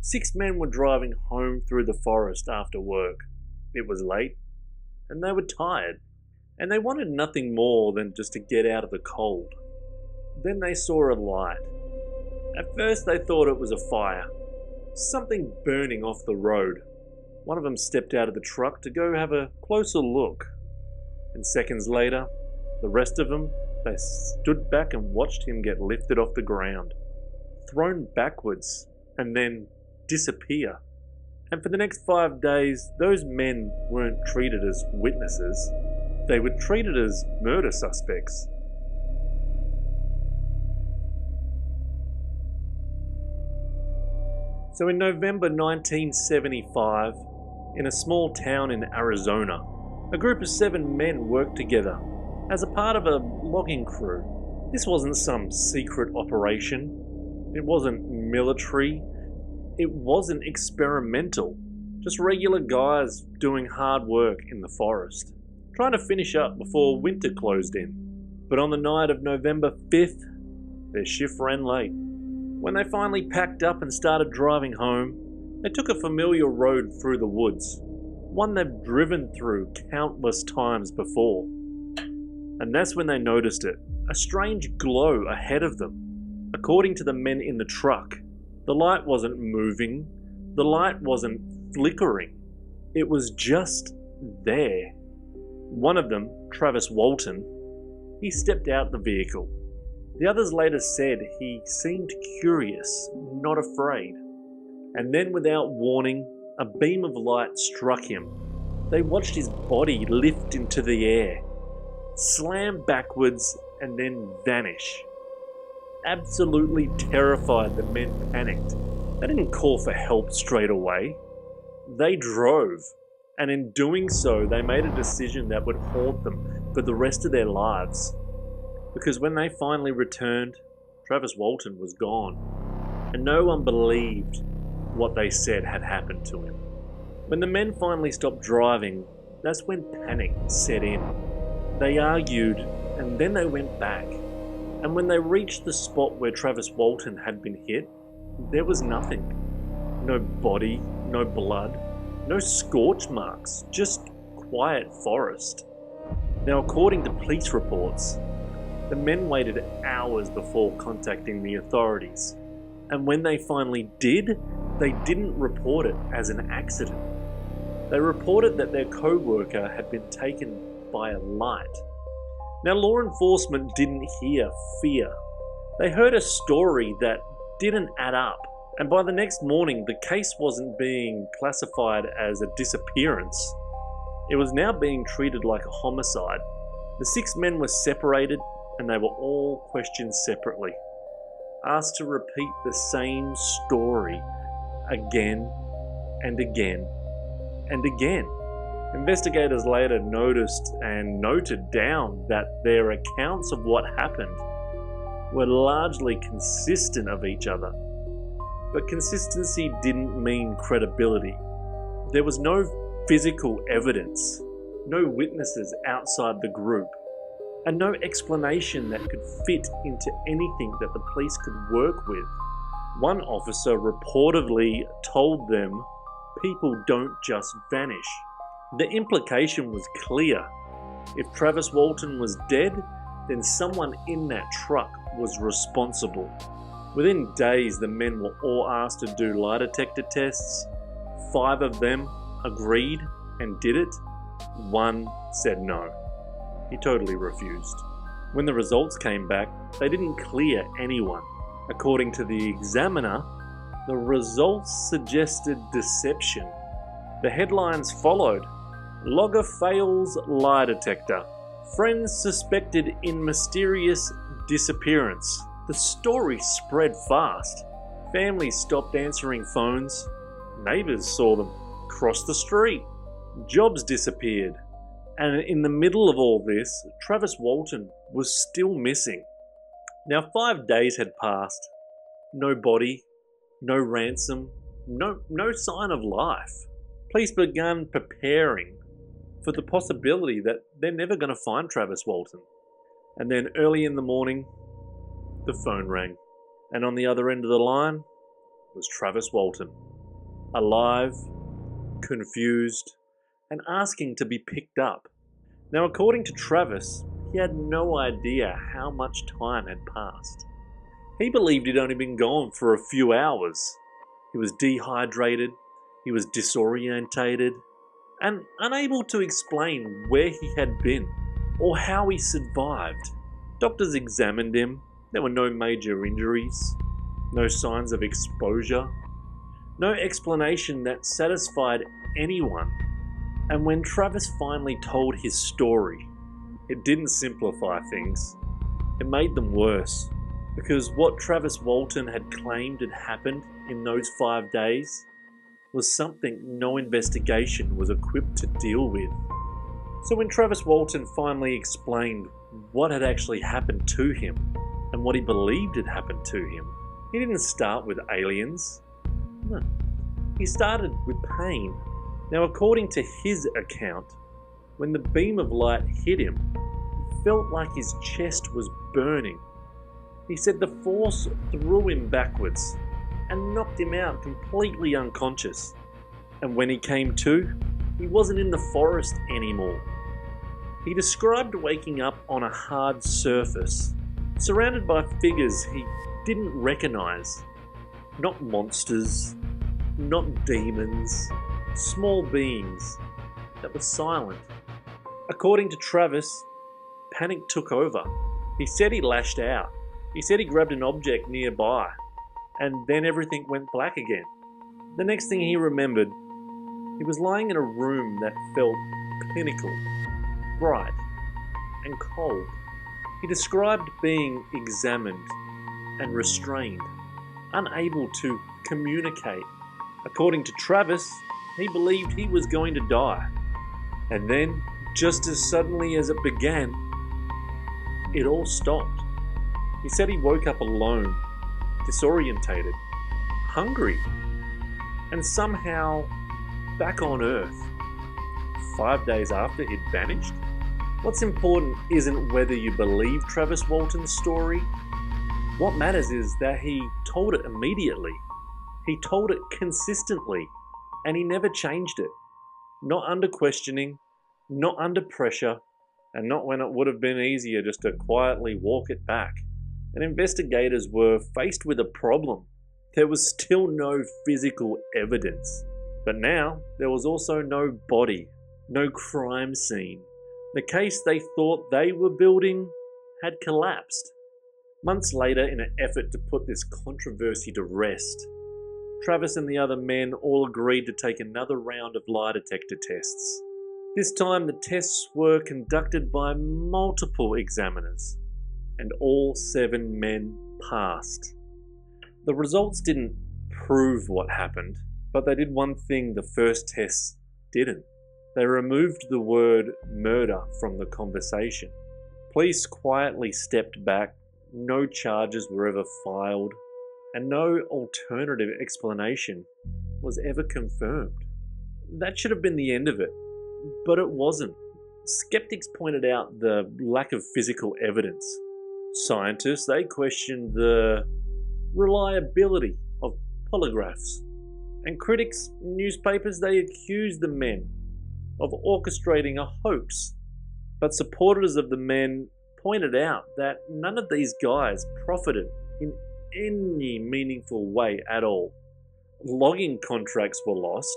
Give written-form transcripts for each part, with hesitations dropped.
6 men were driving home through the forest after work. It was late, and they were tired, and they wanted nothing more than just to get out of the cold. Then they saw a light. At first they thought it was a fire, something burning off the road. One of them stepped out of the truck to go have a closer look, and seconds later, the rest of them, they stood back and watched him get lifted off the ground, thrown backwards, and then disappear. And for the next 5 days, those men weren't treated as witnesses. They were treated as murder suspects. So in November 1975, in a small town in Arizona, a group of 7 men worked together as a part of a logging crew. This wasn't some secret operation. It wasn't military. It wasn't experimental. Just regular guys doing hard work in the forest, trying to finish up before winter closed in. But on the night of November 5th, their shift ran late. When they finally packed up and started driving home, they took a familiar road through the woods, one they've driven through countless times before. And that's when they noticed it, a strange glow ahead of them. According to the men in the truck, the light wasn't moving, the light wasn't flickering, it was just there. One of them, Travis Walton, he stepped out the vehicle. The others later said he seemed curious, not afraid. And then without warning, a beam of light struck him. They watched his body lift into the air, slam backwards, and then vanish. Absolutely terrified, the men panicked. They didn't call for help straight away. They drove, and in doing so, they made a decision that would haunt them for the rest of their lives. Because when they finally returned, Travis Walton was gone, and no one believed what they said had happened to him. When the men finally stopped driving, that's when panic set in. They argued, and then they went back. And when they reached the spot where Travis Walton had been hit, there was nothing. No body, no blood, no scorch marks, just quiet forest. Now, according to police reports, the men waited hours before contacting the authorities. And when they finally did, they didn't report it as an accident. They reported that their co-worker had been taken by a light. Now, law enforcement didn't hear fear. They heard a story that didn't add up. And by the next morning, the case wasn't being classified as a disappearance. It was now being treated like a homicide. The 6 men were separated, and they were all questioned separately, asked to repeat the same story again and again and again. Investigators later noticed and noted down that their accounts of what happened were largely consistent of each other. But consistency didn't mean credibility. There was no physical evidence, no witnesses outside the group, and no explanation that could fit into anything that the police could work with. One officer reportedly told them, "People don't just vanish." The implication was clear. If Travis Walton was dead, then someone in that truck was responsible. Within days, the men were all asked to do lie detector tests. 5 of them agreed and did it. 1 said no. He totally refused. When the results came back, they didn't clear anyone. According to the examiner, the results suggested deception. The headlines followed. Logger fails lie detector. Friends suspected in mysterious disappearance. The story spread fast. Families stopped answering phones. Neighbors saw them cross the street. Jobs disappeared. And in the middle of all this, Travis Walton was still missing. Now 5 days had passed. No body, no ransom, no sign of life. Police began preparing for the possibility that they're never going to find Travis Walton. And then early in the morning, the phone rang. And on the other end of the line was Travis Walton. alive, confused, and asking to be picked up. Now, according to Travis, he had no idea how much time had passed. He believed he'd only been gone for a few hours. He was dehydrated, he was disorientated, and unable to explain where he had been or how he survived. Doctors examined him. There were no major injuries, no signs of exposure, no explanation that satisfied anyone. And when Travis finally told his story, it didn't simplify things. It made them worse, because what Travis Walton had claimed had happened in those 5 days was something no investigation was equipped to deal with. So when Travis Walton finally explained what had actually happened to him and what he believed had happened to him, he didn't start with aliens. No, he started with pain. Now, according to his account, when the beam of light hit him, he felt like his chest was burning. He said the force threw him backwards and knocked him out completely unconscious. And when he came to, he wasn't in the forest anymore. He described waking up on a hard surface, surrounded by figures he didn't recognize. Not monsters, not demons, small beings that were silent. According to Travis, panic took over. He said he lashed out. He said he grabbed an object nearby, and then everything went black again. The next thing he remembered, he was lying in a room that felt clinical, bright, and cold. He described being examined and restrained, unable to communicate. According to Travis, he believed he was going to die. And then, just as suddenly as it began, it all stopped. He said he woke up alone, disorientated, hungry, and somehow back on Earth. 5 days after he'd vanished? What's important isn't whether you believe Travis Walton's story. What matters is that he told it immediately. He told it consistently, and he never changed it. Not under questioning, not under pressure, and not when it would have been easier just to quietly walk it back. And investigators were faced with a problem. There was still no physical evidence. But now, there was also no body, no crime scene. The case they thought they were building had collapsed. Months later, in an effort to put this controversy to rest, Travis and the other men all agreed to take another round of lie detector tests. This time the tests were conducted by multiple examiners, and all 7 men passed. The results didn't prove what happened, but they did one thing the first tests didn't. They removed the word murder from the conversation. Police quietly stepped back, no charges were ever filed, and no alternative explanation was ever confirmed. That should have been the end of it, but it wasn't. Skeptics pointed out the lack of physical evidence. Scientists, they questioned the reliability of polygraphs. And critics, newspapers, they accused the men of orchestrating a hoax. But supporters of the men pointed out that none of these guys profited in any meaningful way at all. Logging contracts were lost,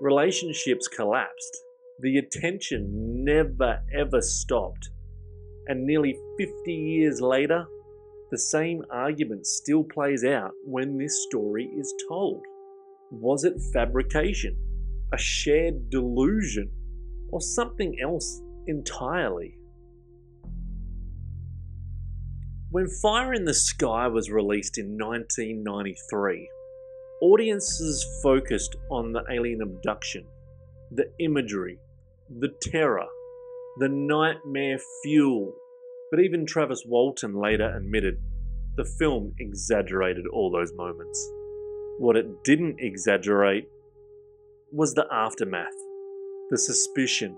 relationships collapsed, the attention never ever stopped, and nearly 50 years later, the same argument still plays out when this story is told. Was it fabrication, a shared delusion, or something else entirely? When Fire in the Sky was released in 1993, audiences focused on the alien abduction, the imagery, the terror, the nightmare fuel. But even Travis Walton later admitted the film exaggerated all those moments. What it didn't exaggerate was the aftermath, the suspicion,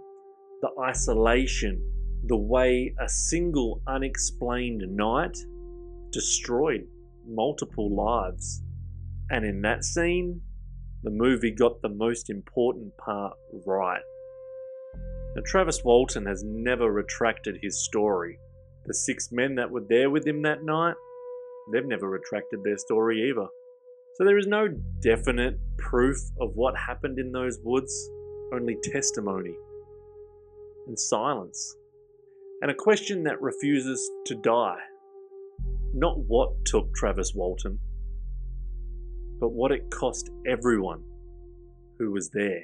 the isolation, the way a single unexplained night destroyed multiple lives. And in that scene, The movie got the most important part right. Now, Travis Walton has never retracted his story. The 6 men that were there with him that night, they've never retracted their story either. So there is no definite proof of what happened in those woods, only testimony and silence. And a question that refuses to die. Not what took Travis Walton, but what it cost everyone who was there.